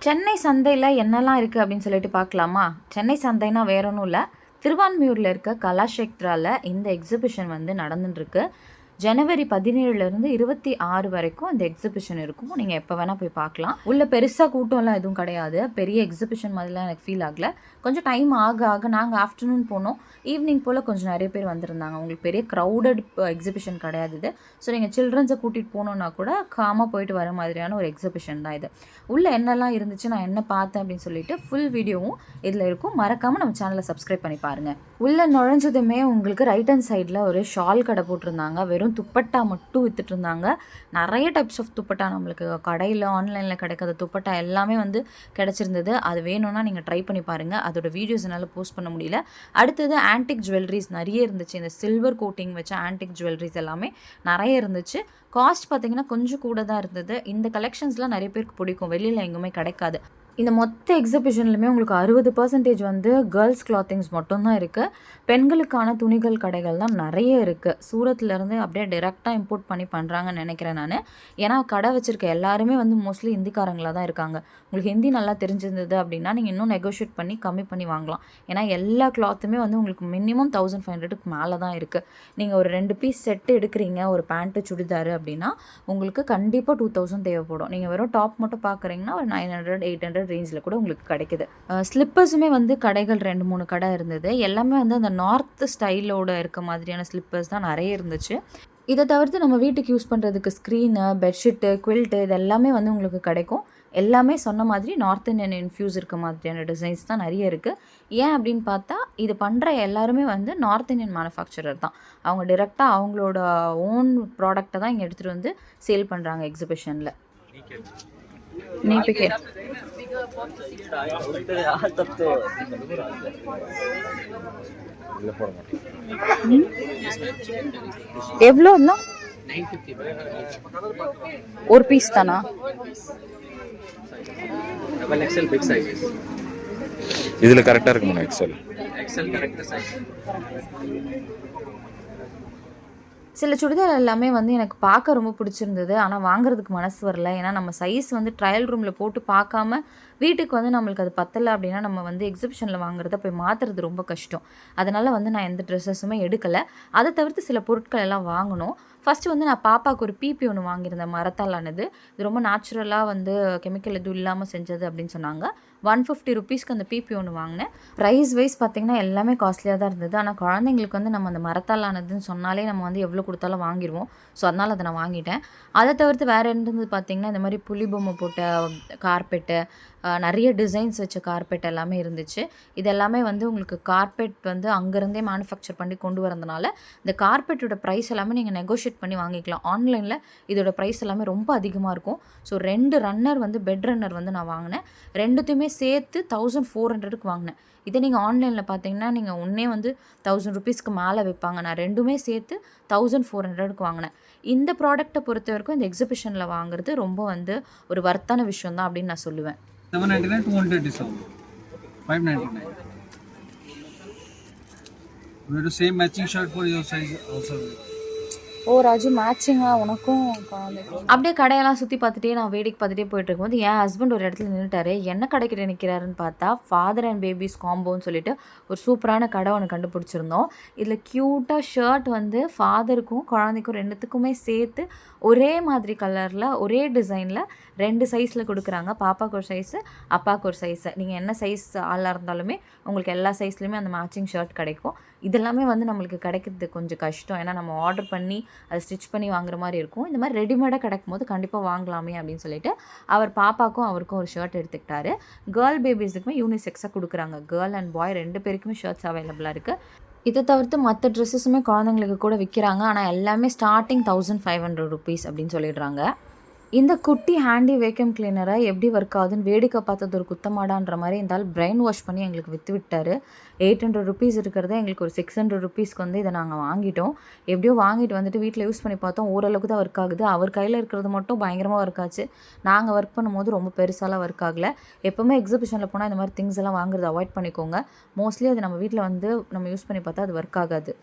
சென்னை சந்தையில் என்னெல்லாம் இருக்குது அப்படின்னு சொல்லிட்டு பார்க்கலாமா? சென்னை சந்தைனா வேற ஒன்றும் இல்லை, திருவான்மியூரில் இருக்க கலாஷேத்ராவில் இந்த எக்ஸிபிஷன் வந்து நடந்துட்டுருக்கு. ஜனவரி 17லேருந்து 26 வரைக்கும் இந்த எக்ஸிபிஷன் இருக்கும். நீங்கள் எப்போ வேணால் போய் பார்க்கலாம். உள்ள பெருசாக கூட்டம்லாம் எதுவும் கிடையாது. பெரிய எக்ஸிபிஷன் மாதிரிலாம் எனக்கு ஃபீல் ஆகலை. கொஞ்சம் டைம் ஆக நாங்கள் ஆஃப்டர்நூன் போனோம். ஈவினிங் போல் கொஞ்சம் நிறைய பேர் வந்திருந்தாங்க. உங்களுக்கு பெரிய க்ரௌடட் எக்ஸிபிஷன் கிடையாது இது. ஸோ நீங்கள் சில்ட்ரன்ஸை கூட்டிகிட்டு போகணுன்னா கூட காமாக போயிட்டு வர மாதிரியான ஒரு எக்ஸிபிஷன் தான் இது. உள்ளே என்னெல்லாம் இருந்துச்சு, நான் என்ன பார்த்தேன் அப்படின்னு சொல்லிட்டு ஃபுல் வீடியோவும் இதில் இருக்கும். மறக்காமல் நம்ம சேனலை சப்ஸ்கிரைப் பண்ணி பாருங்கள். உள்ளே நுழைஞ்சதுமே உங்களுக்கு ரைட் ஹேண்ட் சைடில் ஒரு ஷால் கடை போட்டிருந்தாங்க. வெறும் துப்பட்டா மட்டும் வித்துட்டு இருந்தாங்க. நிறைய டைப்ஸ் ஆஃப் துப்பட்டா நம்மளுக்கு கடையில் ஆன்லைனில் கிடைக்காத துப்பட்டா எல்லாமே வந்து கிடச்சிருந்தது. அது வேணும்னா நீங்கள் ட்ரை பண்ணி பாருங்கள். அதோட வீடியோஸ் என்னால் போஸ்ட் பண்ண முடியல. அடுத்தது ஆன்டிக் ஜுவல்லரிஸ் நிறைய இருந்துச்சு. இந்த சில்வர் கோட்டிங் வச்ச ஆன்டிக் ஜுவல்லரிஸ் எல்லாமே நிறைய இருந்துச்சு. காஸ்ட் பார்த்திங்கன்னா கொஞ்சம் கூட தான் இருந்தது. இந்த கலெக்ஷன்ஸ்லாம் நிறைய பேருக்கு பிடிக்கும், வெளியில் எங்குமே கிடைக்காது. இந்த மொத்த எக்ஸிபிஷன்லையுமே உங்களுக்கு 60% வந்து கேர்ள்ஸ் கிளாத்திங்ஸ் மட்டும்தான் இருக்குது. பெண்களுக்கான துணிகள் கடைகள் தான் நிறைய இருக்குது. சூரத்லேருந்து அப்படியே டேரெக்டாக இம்போர்ட் பண்ணி பண்ணுறாங்கன்னு நினைக்கிறேன் நான். ஏன்னா கடை வச்சுருக்க எல்லாருமே வந்து மோஸ்ட்லி ஹிந்திக்காரங்களாக தான் இருக்காங்க. உங்களுக்கு ஹிந்தி நல்லா தெரிஞ்சிருந்தது அப்படின்னா நீங்கள் இன்னும் நெகோஷியேட் பண்ணி கம்மி பண்ணி வாங்கலாம். ஏன்னா எல்லா கிளாத்துமே வந்து உங்களுக்கு மினிமம் 1500க்கு மேலே தான் இருக்குது. நீங்கள் ஒரு 2 பீஸ் செட்டு எடுக்கிறீங்க, ஒரு பேண்ட்டு சுடிதார் அப்படின்னா உங்களுக்கு கண்டிப்பாக 2000 தேவைப்படும். நீங்கள் வெறும் டாப் மட்டும் பார்க்குறீங்கன்னா ஒரு 900 800 ரேஞ்சில் கூட உங்களுக்கு கிடைக்குது. ஸ்லிப்பர்ஸுமே வந்து கடைகள் 2-3 கடை இருந்தது. எல்லாமே வந்து அந்த நார்த் ஸ்டைலோட இருக்க மாதிரியான ஸ்லிப்பர்ஸ் தான் நிறைய இருந்துச்சு. இதை தவிர்த்து நம்ம வீட்டுக்கு யூஸ் பண்ணுறதுக்கு ஸ்க்ரீனு, பெட்ஷீட்டு, குவில்ட்டு இது எல்லாமே வந்து உங்களுக்கு கிடைக்கும். எல்லாமே சொன்ன மாதிரி நார்த் இந்தியன் இன்ஃப்யூஸ் இருக்க மாதிரியான டிசைன்ஸ் தான் நிறைய இருக்குது. ஏன் அப்படின்னு பார்த்தா இது பண்ணுற எல்லாருமே வந்து நார்த் இந்தியன் மேனுஃபேக்சரர் தான். அவங்க டிரெக்டாக அவங்களோட ஓன் ப்ராடக்டை தான் இங்கே எடுத்துகிட்டு வந்து சேல் பண்ணுறாங்க எக்ஸிபிஷனில். எவ்வளோ ஒரு பீஸ் தானா? இதுல கரெக்டா இருக்குமா? எக்ஸல் கரெக்டா சைஸ். சில சுடிதார் எல்லாமே வந்து எனக்கு பார்க்க ரொம்ப பிடிச்சிருந்தது. ஆனால் வாங்குறதுக்கு மனசு வரல. ஏன்னா நம்ம சைஸ் வந்து ட்ரையல் ரூமில் போட்டு பார்க்காம வீட்டுக்கு வந்து நம்மளுக்கு அது பத்தலை அப்படின்னா நம்ம வந்து எக்ஸிபிஷனில் வாங்குறத போய் மாற்றுறது ரொம்ப கஷ்டம். அதனால் வந்து நான் எந்த ட்ரெஸ்ஸஸுமே எடுக்கலை. அதை தவிர்த்து சில பொருட்கள் எல்லாம் வாங்கணும். ஃபஸ்ட்டு வந்து நான் பாப்பாவுக்கு ஒரு பிபி ஒன்று வாங்கியிருந்தேன், மரத்தாலானது. இது ரொம்ப நேச்சுரலாக வந்து கெமிக்கல் எதுவும் இல்லாமல் செஞ்சது அப்படின்னு சொன்னாங்க. 150 ருபீஸ்க்கு அந்த பிபி ஒன்று வாங்கினேன். ப்ரைஸ் வைஸ் பார்த்திங்கன்னா எல்லாமே காஸ்ட்லியாக தான் இருந்தது. ஆனால் குழந்தைங்களுக்கு வந்து நம்ம அந்த மரத்தாலானதுன்னு சொன்னாலே நம்ம வந்து எவ்வளோ கொடுத்தாலும் வாங்கிடுவோம். ஸோ அதனால் அதை நான் வாங்கிட்டேன். அதை தவிர்த்து வேறு இருந்தது பார்த்திங்கன்னா இந்த மாதிரி புலி பொம்மை போட்ட கார்பெட்டு, நிறைய டிசைன்ஸ் வச்ச கார்பெட் எல்லாமே இருந்துச்சு. இது எல்லாமே வந்து உங்களுக்கு கார்பெட் வந்து அங்கேருந்தே மேனுஃபேக்சர் பண்ணி கொண்டு வரதுனால இந்த கார்பெட்டோட ப்ரைஸ் எல்லாமே நீங்கள் நெகோஷியேட் பண்ணி வாங்கிக்கலாம். ஆன்லைனில் இதோட ப்ரைஸ் எல்லாமே ரொம்ப அதிகமாக இருக்கும். ஸோ 2 ரன்னர் வந்து பெட் ரன்னர் வந்து நான் வாங்கினேன். 2த்தையுமே சேர்த்து 1400க்கு வாங்கினேன். இதை நீங்கள் ஆன்லைனில் பார்த்தீங்கன்னா நீங்கள் ஒன்றே வந்து 1000 ருபீஸ்க்கு மேலே விற்பாங்க. நான் 2மே சேர்த்து 1400க்கு வாங்கினேன். இந்த ப்ராடக்ட்டை பொறுத்த வரைக்கும் இந்த எக்ஸிபிஷனில் வாங்குறது ரொம்ப வந்து ஒரு வர்த்தான விஷயம் தான் அப்படின்னு நான் சொல்லுவேன். 799 200 discount 599. We have the same matching shirt for your size also. ஓ ராஜு, மேட்சிங்காக உனக்கும் குழந்தைக்கும். அப்படியே கடையெல்லாம் சுற்றி பார்த்துட்டே நான் வேடிக்கை பார்த்துட்டே போயிட்டு இருக்கும்போது என் ஹஸ்பண்ட் ஒரு இடத்துல நின்றுட்டாரு. என்ன கடைக்கிட்ட நிற்கிறாருன்னு பார்த்தா ஃபாதர் அண்ட் பேபிஸ் காம்போன்னு சொல்லிட்டு ஒரு சூப்பரான கடை ஒன்று கண்டுபிடிச்சிருந்தோம். இதில் க்யூட்டாக ஷர்ட் வந்து ஃபாதருக்கும் குழந்தைக்கும் 2த்துக்குமே சேர்த்து ஒரே மாதிரி கலரில் ஒரே டிசைனில் 2 சைஸில் கொடுக்குறாங்க. பாப்பாவுக்கு ஒரு சைஸு, அப்பாவுக்கு ஒரு சைஸு. நீங்கள் என்ன சைஸ் ஆளாக இருந்தாலுமே உங்களுக்கு எல்லா சைஸ்லையுமே அந்த மேட்சிங் ஷர்ட் கிடைக்கும். இதெல்லாமே வந்து நம்மளுக்கு கிடைக்கிறது கொஞ்சம் கஷ்டம். ஏன்னா நம்ம ஆர்டர் பண்ணி அதை ஸ்டிச் பண்ணி வாங்குற மாதிரி இருக்கும். இந்த மாதிரி ரெடிமேடாக கிடைக்கும் போது கண்டிப்பாக வாங்கலாமே அப்படின்னு சொல்லிட்டு அவர் பாப்பாக்கும் அவருக்கும் ஒரு ஷர்ட் எடுத்துக்கிட்டாரு. கேர்ள் பேபிஸுக்குமே யூனிசெக்ஸாக கொடுக்குறாங்க. கேர்ள் அண்ட் பாய் 2 பேருக்குமே ஷர்ட்ஸ் அவைலபிளாக இருக்குது. இதை தவிர்த்து மற்ற ட்ரெஸ்ஸஸுமே குழந்தைங்களுக்கு கூட விற்கிறாங்க. ஆனால் எல்லாமே ஸ்டார்டிங் 1500 ருபீஸ் அப்படின்னு சொல்லிடுறாங்க. இந்த குட்டி ஹேண்டி வேக்யூம் கிளீனரை எப்படி ஒர்க் ஆகுதுன்னு வேடிக்கை பார்த்தது ஒரு குத்தமாடான்ற மாதிரி இருந்தால் பிரெயின் வாஷ் பண்ணி எங்களுக்கு விற்று விட்டார். 800 ருபீஸ் இருக்கிறத எங்களுக்கு ஒரு 600 ருபீஸ்க்கு வந்து இதை நாங்கள் வாங்கிட்டோம். எப்படியோ வாங்கிட்டு வந்துட்டு வீட்டில் யூஸ் பண்ணி பார்த்தோம். ஓரளவுக்கு தான் ஒர்க் ஆகுது. அவர் கையில் இருக்கிறது மட்டும் பயங்கரமாக ஒர்க் ஆச்சு. நாங்கள் ஒர்க் பண்ணும்போது ரொம்ப பெருசாலாம் ஒர்க் ஆகலை. எப்போவுமே எக்ஸிபிஷனில் போனால் இந்த மாதிரி திங்ஸ் எல்லாம் வாங்குறது அவாய்ட் பண்ணிக்கோங்க. மோஸ்ட்லி அது நம்ம வீட்டில் வந்து நம்ம யூஸ் பண்ணி பார்த்தா அது ஒர்க் ஆகாது.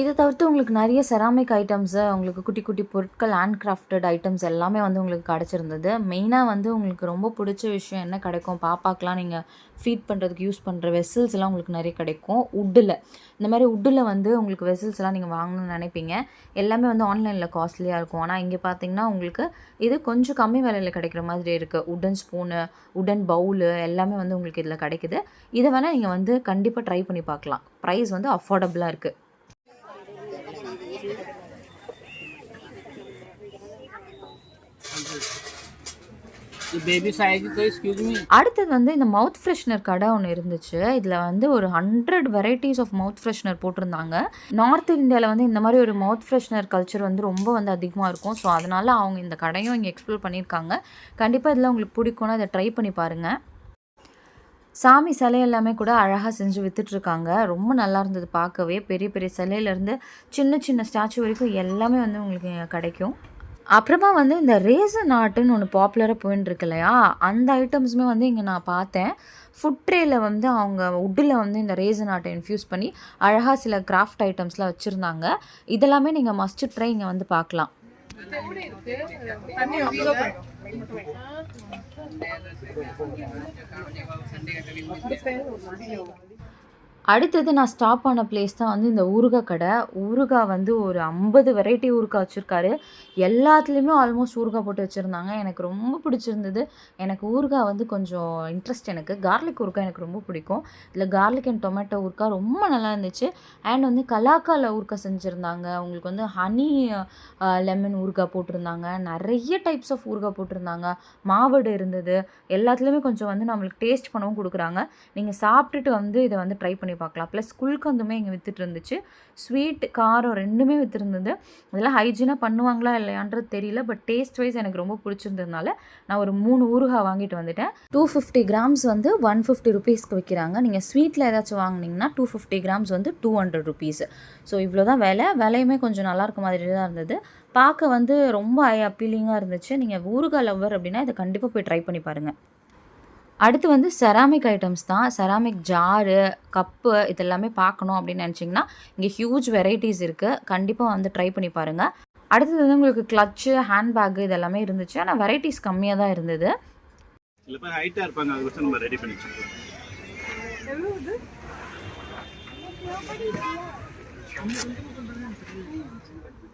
இதை தவிர்த்து உங்களுக்கு நிறைய செராமிக் ஐட்டம்ஸு, உங்களுக்கு குட்டி குட்டி பொருட்கள், ஹேண்ட் கிராஃப்டட் ஐட்டம்ஸ் எல்லாமே வந்து உங்களுக்கு கிடச்சிருந்தது. மெயினாக வந்து உங்களுக்கு ரொம்ப பிடிச்ச விஷயம் என்ன கிடைக்கும், பாப்பாக்கெலாம் நீங்கள் ஃபீட் பண்ணுறதுக்கு யூஸ் பண்ணுற வெசல்ஸ்லாம் உங்களுக்கு நிறைய கிடைக்கும். வுட்டில் இந்த மாதிரி வுட்டில் வந்து உங்களுக்கு வெசல்ஸ்லாம் நீங்கள் வாங்கணும்னு நினைப்பீங்க. எல்லாமே வந்து ஆன்லைனில் காஸ்ட்லியாக இருக்கும். ஆனால் இங்கே பார்த்தீங்கன்னா உங்களுக்கு இது கொஞ்சம் கம்மி விலையில் கிடைக்கிற மாதிரி இருக்குது. உட்டன் ஸ்பூனு, உட்டன் பவுலு எல்லாமே வந்து உங்களுக்கு இதில் கிடைக்குது. இதை வேணால் நீங்கள் வந்து கண்டிப்பாக ட்ரை பண்ணி பார்க்கலாம். ப்ரைஸ் வந்து அஃபோர்டபுளாக இருக்குது. அடுத்தது வந்து இந்த மவுத் ஃப்ரெஷ்னர் கடை ஒன்று இருந்துச்சு. இதில் வந்து ஒரு 100 வெரைட்டிஸ் ஆஃப் மவுத் ஃப்ரெஷ்னர் போட்டிருந்தாங்க. நார்த் இந்தியாவில் வந்து இந்த மாதிரி ஒரு மவுத் ஃப்ரெஷ்னர் கல்ச்சர் வந்து ரொம்ப வந்து அதிகமாக இருக்கும். ஸோ அதனால் அவங்க இந்த கடையும் இங்கே எக்ஸ்ப்ளோர் பண்ணியிருக்காங்க. கண்டிப்பாக இதில் உங்களுக்கு பிடிக்கும்னா இதை ட்ரை பண்ணி பாருங்கள். சாமி சிலை எல்லாமே கூட அழகாக செஞ்சு விற்றுட்ருக்காங்க. ரொம்ப நல்லா இருந்தது பார்க்கவே. பெரிய பெரிய சிலையிலேருந்து சின்ன சின்ன ஸ்டாச்சு வரைக்கும் எல்லாமே வந்து உங்களுக்கு கிடைக்கும். அப்புறமா வந்து இந்த ரேசன் ஆர்ட்டுன்னு ஒன்று பாப்புலராக போயின்னு இல்லையா, அந்த ஐட்டம்ஸுமே வந்து இங்கே நான் பார்த்தேன். ஃபுட் ட்ரேயில் வந்து அவங்க வுட்டில் வந்து இந்த ரேசன் ஆர்ட்டை இன்ஃப்யூஸ் பண்ணி அழகாக சில கிராஃப்ட் ஐட்டம்ஸ்லாம் வச்சுருந்தாங்க. இதெல்லாமே நீங்கள் மஸ்ட் ட்ரை இங்கே வந்து பார்க்கலாம். அடுத்தது நான் ஸ்டாப் ஆன பிளேஸ் தான் வந்து இந்த ஊறுகாய் கடை. ஊறுகாய் வந்து ஒரு 50 வெரைட்டி ஊறுகாய் வச்சுருக்காரு. எல்லாத்துலேயுமே ஆல்மோஸ்ட் ஊறுகாய் போட்டு வச்சுருந்தாங்க. எனக்கு ரொம்ப பிடிச்சிருந்தது. எனக்கு ஊறுகாய் வந்து கொஞ்சம் இன்ட்ரெஸ்ட். எனக்கு கார்லிக் ஊறுகாய் எனக்கு ரொம்ப பிடிக்கும். இதில் கார்லிக் அண்ட் டொமேட்டோ ஊறுகாய் ரொம்ப நல்லா இருந்துச்சு. அண்ட் வந்து கலாக்கால ஊறுகாய் செஞ்சுருந்தாங்க. உங்களுக்கு வந்து ஹனி லெமன் ஊறுகாய் போட்டிருந்தாங்க. நிறைய டைப்ஸ் ஆஃப் ஊறுகாய் போட்டிருந்தாங்க. மாவடு இருந்தது. எல்லாத்துலேயுமே கொஞ்சம் வந்து நம்மளுக்கு டேஸ்ட் பண்ணவும் கொடுக்குறாங்க. நீங்கள் சாப்பிட்டுட்டு வந்து இதை வந்து ட்ரை பண்ணி பார்க்கலாம். ப்ளஸ் குல்கந்துமே இங்கே வித்துட்டு இருந்துச்சு. ஸ்வீட் காரம் ரெண்டுமே விற்றுருந்தது. இதெல்லாம் ஹைஜீனாக பண்ணுவாங்களா இல்லையான்றது தெரியல. பட் டேஸ்ட் வைஸ் எனக்கு ரொம்ப பிடிச்சிருந்ததுனால நான் ஒரு 3 ஊறுகாய் வாங்கிட்டு வந்துட்டேன். 250 கிராம்ஸ் வந்து 150 ருபீஸ்க்கு விற்கிறாங்க. நீங்கள் ஸ்வீட்டில் ஏதாச்சும் வாங்கினீங்கன்னா 250 கிராம்ஸ் வந்து 200 ருபீஸ். ஸோ இவ்வளோ தான் விலையுமே கொஞ்சம் நல்லா இருக்க மாதிரி தான் இருந்தது. பார்க்க வந்து ரொம்ப அப்பீலிங்காக இருந்துச்சு. நீங்கள் ஊறுகாய் லவ்வர் அப்படின்னா இதை கண்டிப்பாக போய் ட்ரை பண்ணி பாருங்கள். அடுத்து வந்து செராமிக் ஐட்டம்ஸ் தான். செராமிக் ஜாரு, கப்பு இதெல்லாமே பார்க்கணும் அப்படின்னு நினச்சிங்கன்னா இங்கே ஹியூஜ் வெரைட்டிஸ் இருக்குது. கண்டிப்பாக வந்து ட்ரை பண்ணி பாருங்கள். அடுத்தது வந்து உங்களுக்கு கிளச்சு, ஹேண்ட்பேக்கு இதெல்லாமே இருந்துச்சு. ஆனால் வெரைட்டிஸ் கம்மியாக தான் இருந்தது.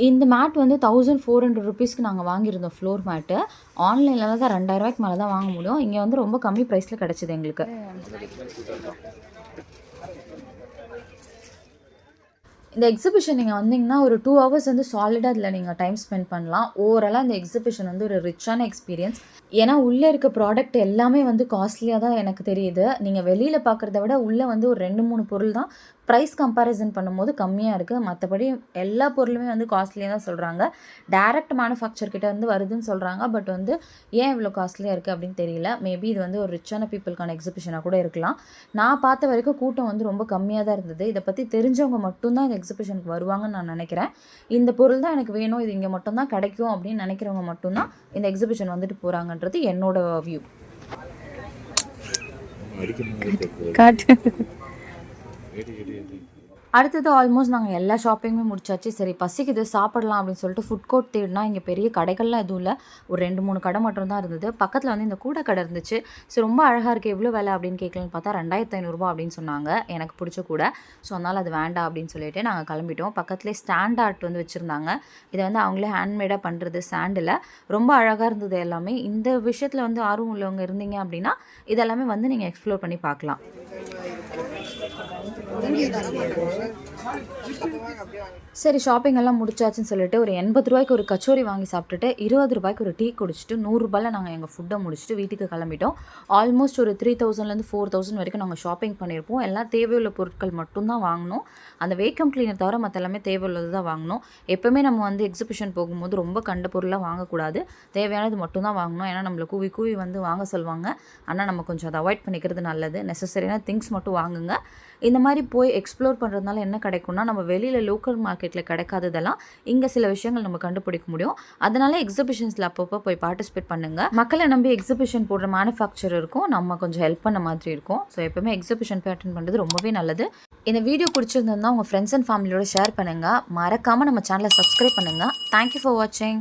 இந்த மேட் வந்து 1400 ருபீஸ்க்கு நாங்கள் வாங்கியிருந்தோம். ஃப்ளோர் மேட்டு ஆன்லைனில் தான் 2000 ரூபாய்க்கு மேலே தான் வாங்க முடியும். இங்கே வந்து ரொம்ப கம்மி ப்ரைஸில் கிடச்சிது எங்களுக்கு. இந்த எக்ஸிபிஷன் நீங்கள் வந்தீங்கன்னா ஒரு 2 ஹவர்ஸ் வந்து சாலிடாக இதில் நீங்கள் டைம் ஸ்பெண்ட் பண்ணலாம். ஓவராலாக இந்த எக்ஸிபிஷன் வந்து ஒரு ரிச்சான எக்ஸ்பீரியன்ஸ். ஏன்னா உள்ளே இருக்க ப்ராடக்ட் எல்லாமே வந்து காஸ்ட்லியாக தான் எனக்கு தெரியுது. நீங்கள் வெளியில் பார்க்குறத விட உள்ளே வந்து ஒரு 2-3 பொருள் தான் ப்ரைஸ் கம்பேரிசன் பண்ணும்போது கம்மியாக இருக்குது. மற்றபடி எல்லா பொருளுமே வந்து காஸ்ட்லியாக தான் சொல்கிறாங்க. டைரக்ட் மேனுஃபேக்சர் கிட்ட வந்து வருதுன்னு சொல்கிறாங்க. பட் வந்து ஏன் இவ்வளோ காஸ்ட்லியாக இருக்குது அப்படின்னு தெரியல. மேபி இது வந்து ஒரு ரிச்சான பீப்புளுக்கான எக்ஸிபிஷனாக கூட இருக்கலாம். நான் பார்த்த வரைக்கும் கூட்டம் வந்து ரொம்ப கம்மியாக தான் இருந்தது. இதை பற்றி தெரிஞ்சவங்க மட்டும்தான் இந்த எக்ஸிபிஷனுக்கு வருவாங்கன்னு நான் நினைக்கிறேன். இந்த பொருள் தான் எனக்கு வேணும், இது இங்கே மட்டும்தான் கிடைக்கும் அப்படின்னு நினைக்கிறவங்க மட்டும்தான் இந்த எக்ஸிபிஷன் வந்துட்டு போகிறாங்கன்றது என்னோட வியூ. அடுத்தது ஆல்மோஸ்ட் நாங்கள் எல்லா ஷாப்பிங்குமே முடிச்சாச்சு. சரி பசிக்குது சாப்பிடலாம் அப்படின்னு சொல்லிட்டு ஃபுட் கோர்ட் தேடினா இங்கே பெரிய கடைகள்லாம் எதுவும் இல்லை. ஒரு 2-3 கடை மட்டும் தான் இருந்தது. பக்கத்தில் வந்து இந்த கூடை கடை இருந்துச்சு. ஸோ ரொம்ப அழகாக இருக்குது. எவ்வளோ விலை அப்படின்னு கேட்கலன்னு பார்த்தா 2500 ரூபா அப்படின்னு சொன்னாங்க. எனக்கு பிடிச்ச கூடை. ஸோ அதனால் அது வேண்டாம் அப்படின்னு சொல்லிட்டு நாங்கள் கிளம்பிட்டோம். பக்கத்துலேயே ஸ்டாண்ட் ஆர்ட் வந்து வச்சுருந்தாங்க. இதை வந்து அவங்களே ஹேண்ட்மேடாக பண்ணுறது சாண்டில். ரொம்ப அழகாக இருந்தது எல்லாமே. இந்த விஷயத்தில் வந்து ஆர்வம் உள்ளவங்க இருந்தீங்க அப்படின்னா இதெல்லாமே வந்து நீங்கள் எக்ஸ்ப்ளோர் பண்ணி பார்க்கலாம். சரி ஷாப்பிங் எல்லாம் முடிச்சாச்சுன்னு சொல்லிட்டு ஒரு 80 ரூபாய்க்கு ஒரு கச்சோரி வாங்கி சாப்பிட்டுட்டு 20 ரூபாய்க்கு ஒரு டீ குடிச்சிட்டு 100 ரூபாயில் நாங்கள் எங்கள் ஃபுட்டை முடிச்சுட்டு வீட்டுக்கு கிளம்பிட்டோம். ஆல்மோஸ்ட் ஒரு 3000லேருந்து 4000 வரைக்கும் நாங்கள் ஷாப்பிங் பண்ணியிருப்போம். எல்லாம் தேவையுள்ள பொருட்கள் மட்டும்தான் வாங்கினோம். அந்த வேக்கம் கிளீனர் தவிர மற்ற எல்லாமே தேவையுள்ளது தான் வாங்கினோம். எப்போவுமே நம்ம வந்து எக்ஸிபிஷன் போகும்போது ரொம்ப கண்ட பொருளாக வாங்கக்கூடாது. தேவையானது மட்டும்தான் வாங்கணும். ஏன்னா நம்மளை கூவி கூவி வந்து வாங்க சொல்லுவாங்க. ஆனால் நம்ம கொஞ்சம் அதை அவாய்ட் பண்ணிக்கிறது நல்லது. நெசசரியான திங்ஸ் மட்டும் வாங்குங்க. இந்த மாதிரி போய் எக்ஸ்ப்ளோர் பண்ணுறதுனால என்ன கிடைக்கும்னா நம்ம வெளியில் லோக்கல் மார்க்கெட் மார்க்கெட்டில் கிடைக்காததெல்லாம் இங்கே சில விஷயங்கள் நம்ம கண்டுபிடிக்க முடியும். அதனால எக்ஸிபிஷன்ஸில் அப்பப்போ போய் பார்ட்டிசிபேட் பண்ணுங்கள். மக்களை நம்பி எக்ஸிபிஷன் போடுற மேனுஃபேக்சரருக்கும் நம்ம கொஞ்சம் ஹெல்ப் பண்ண மாதிரி இருக்கும். ஸோ எப்பவுமே எக்ஸிபிஷன் போய் அட்டென்ட் பண்ணுறது ரொம்பவே நல்லது. இந்த வீடியோ பிடிச்சிருந்தா உங்கள் ஃப்ரெண்ட்ஸ் அண்ட் ஃபேமிலியோட ஷேர் பண்ணுங்கள். மறக்காமல் நம்ம சேனலை சப்ஸ்கிரைப் பண்ணுங்கள். தேங்க்யூ ஃபார் வாட்சிங்.